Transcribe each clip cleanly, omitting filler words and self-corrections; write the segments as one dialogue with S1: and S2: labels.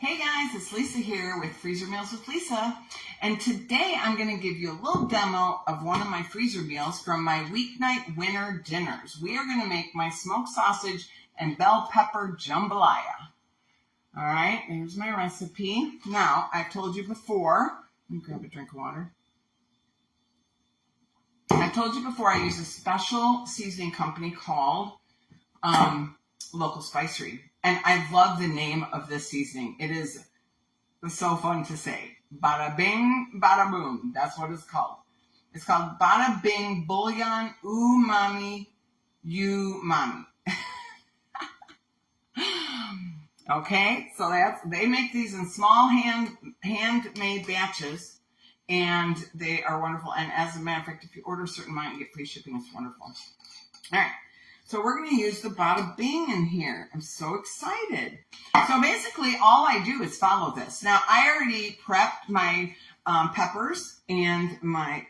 S1: Hey guys, it's Lisa here with Freezer Meals with Lisa, and today I'm going to give you a little demo of one of my freezer meals from my weeknight winter dinners. We are going to make my smoked sausage and bell pepper jambalaya. All right, here's my recipe. Now, I've told you before, let me grab a drink of water. I told you before I use a special seasoning company called Local Spicery. And I love the name of this seasoning. It is so fun to say. Bada bing, bada boom. That's what it's called. It's called Bada Bing Bouillon Umami Umami. Okay, so they make these in small handmade batches, and they are wonderful. And as a matter of fact, if you order a certain amount, you get free shipping. It's wonderful. All right. So we're going to use the Bada Bing in here. I'm so excited. So basically all I do is follow this. Now I already prepped my peppers and my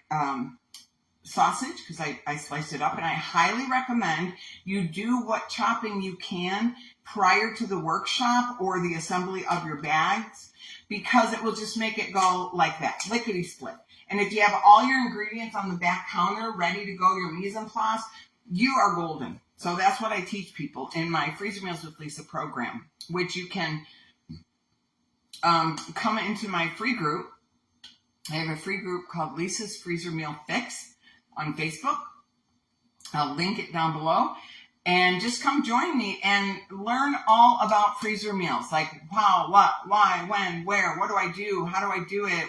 S1: sausage because I sliced it up, and I highly recommend you do what chopping you can prior to the workshop or the assembly of your bags, because it will just make it go like that, lickety split. And if you have all your ingredients on the back counter ready to go, your mise en place, you are golden. So that's what I teach people in my Freezer Meals with Lisa program, which you can come into my free group. I have a free group called Lisa's Freezer Meal Fix on Facebook. I'll link it down below. And just come join me and learn all about freezer meals. Like how, what, why, when, where, what do I do? How do I do it?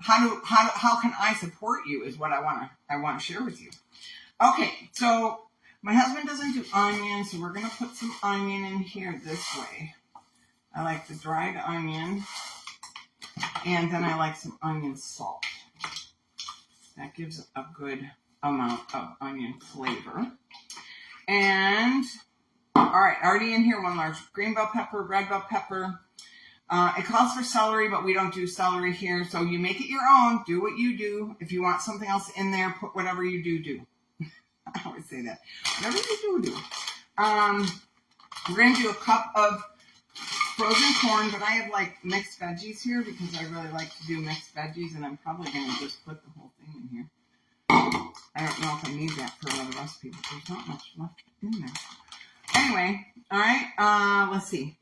S1: How can I support you is what I want to share with you. Okay, so my husband doesn't do onions, so we're going to put some onion in here this way. I like the dried onion, and then I like some onion salt. That gives a good amount of onion flavor. And, all right, already in here, one large green bell pepper, red bell pepper. It calls for celery, but we don't do celery here, so you make it your own. Do what you do. If you want something else in there, put whatever you do. I always say that. Whatever you do. We're going to do a cup of frozen corn, but I have like mixed veggies here because I really like to do mixed veggies, and I'm probably going to just put the whole thing in here. I don't know if I need that for another recipe, but there's not much left in there. Anyway, all right, let's see.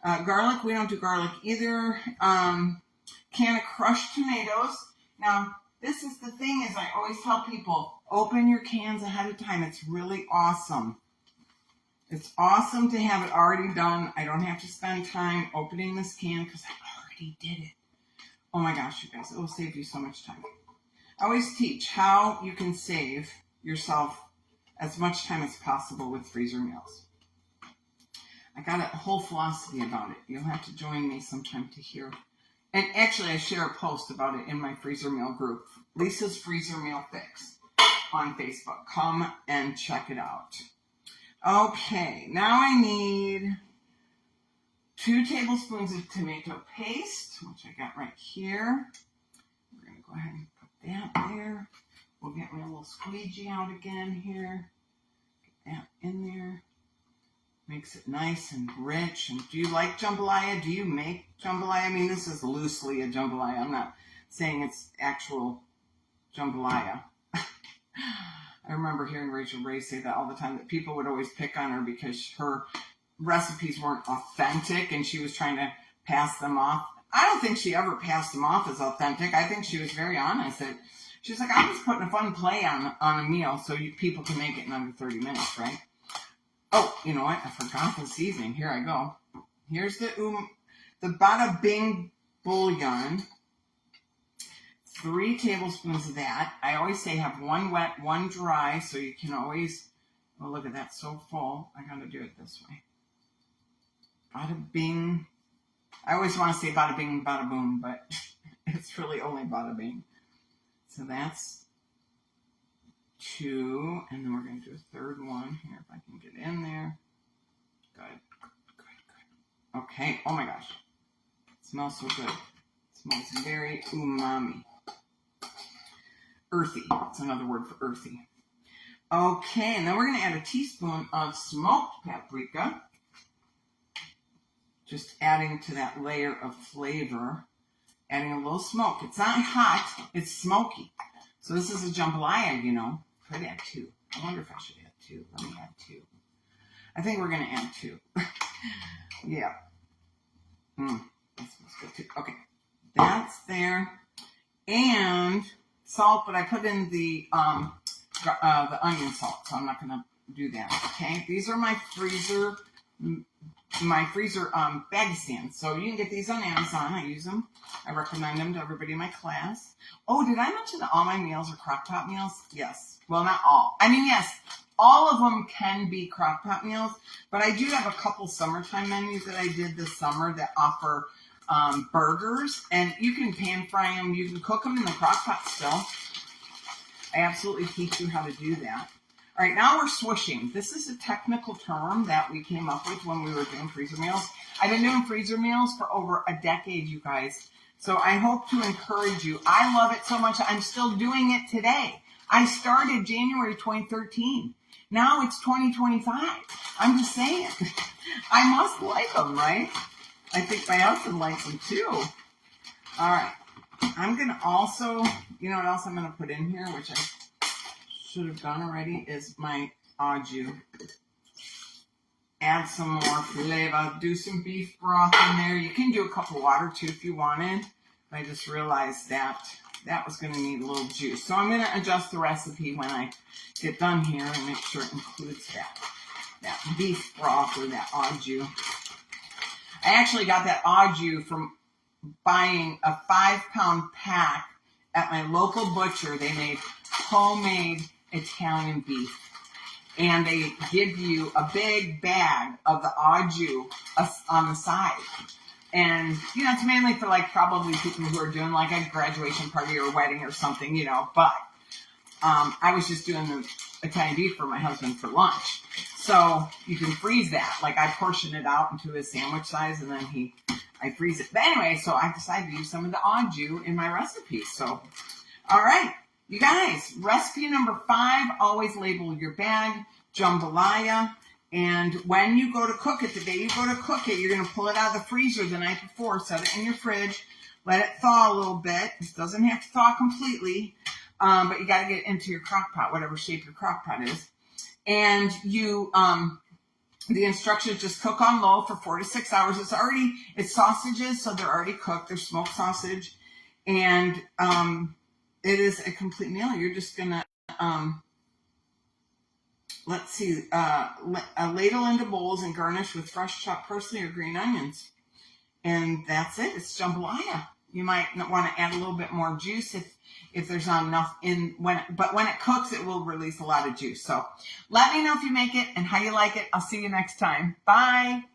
S1: Garlic, we don't do garlic either. Can of crushed tomatoes. Now, this is the thing is I always tell people, open your cans ahead of time. It's really awesome. It's awesome to have it already done. I don't have to spend time opening this can because I already did it. Oh my gosh, you guys, it will save you so much time. I always teach how you can save yourself as much time as possible with freezer meals. I got a whole philosophy about it. You'll have to join me sometime to hear. And actually, I share a post about it in my freezer meal group, Lisa's Freezer Meal Fix on Facebook. Come and check it out. Okay, now I need 2 tablespoons of tomato paste, which I got right here. We're going to go ahead and put that there. We'll get my little squeegee out again here. Get that in there. Makes it nice and rich. And do you like jambalaya? Do you make jambalaya? I mean, this is loosely a jambalaya. I'm not saying it's actual jambalaya. I remember hearing Rachel Ray say that all the time, that people would always pick on her because her recipes weren't authentic and she was trying to pass them off. I don't think she ever passed them off as authentic. I think she was very honest. She's like, I'm just putting a fun play on a meal so people can make it in under 30 minutes, right? Oh, you know what? I forgot the seasoning. Here I go. Here's the Bada Bing bouillon. 3 tablespoons of that. I always say have 1 wet, 1 dry, so you can always, oh, look at that, so full. I got to do it this way. Bada Bing. I always want to say Bada Bing, Bada Boom, but it's really only Bada Bing. So that's 2, and then we're going to do a 3rd one here, if I can get in there. Good. Okay, oh my gosh. It smells so good. It smells very umami. Earthy. That's another word for earthy. Okay, and then we're going to add a teaspoon of smoked paprika. Just adding to that layer of flavor, adding a little smoke. It's not hot, it's smoky. So this is a jambalaya, you know. Could add 2. I wonder if I should add 2. Let me add 2. I think we're going to add 2. Yeah. That smells good too. Okay. That's there. And salt, but I put in the onion salt, so I'm not going to do that. Okay. These are my freezer bag stands. So you can get these on Amazon. I use them. I recommend them to everybody in my class. Oh, did I mention that all my meals are crock pot meals? Yes. Well, not all. I mean, yes, all of them can be crock pot meals, but I do have a couple summertime menus that I did this summer that offer burgers, and you can pan fry them. You can cook them in the crock pot still. I absolutely teach you how to do that. All right, now we're swishing. This is a technical term that we came up with when we were doing freezer meals. I've been doing freezer meals for over a decade, you guys. So I hope to encourage you. I love it so much. I'm still doing it today. I started January 2013. Now it's 2025. I'm just saying. I must like them, right? I think my husband likes them too. All right. I'm going to also, you know what else I'm going to put in here, which I should have done already, is my au jus. Add some more flavor. Do some beef broth in there. You can do a cup of water too if you wanted. I just realized that was going to need a little juice. So I'm going to adjust the recipe when I get done here and make sure it includes that beef broth or that au jus. I actually got that au jus from buying a 5-pound pack at my local butcher. They made homemade Italian beef. And they give you a big bag of the au jus on the side. And, you know, it's mainly for like probably people who are doing like a graduation party or a wedding or something, you know. But I was just doing the Italian beef for my husband for lunch. So you can freeze that. Like I portion it out into a sandwich size and then I freeze it. But anyway, so I decided to use some of the au jus in my recipe. So, all right. You guys, recipe number 5, always label your bag, jambalaya. And when you go to cook it, the day you go to cook it, you're going to pull it out of the freezer the night before, set it in your fridge, let it thaw a little bit. It doesn't have to thaw completely, but you got to get it into your crock pot, whatever shape your crock pot is. And you, the instructions just cook on low for 4 to 6 hours. It's sausages, so they're already cooked. They're smoked sausage. And it is a complete meal. You're just going to, ladle into bowls and garnish with fresh chopped parsley or green onions. And that's it. It's jambalaya. You might want to add a little bit more juice if there's not enough but when it cooks, it will release a lot of juice. So let me know if you make it and how you like it. I'll see you next time. Bye.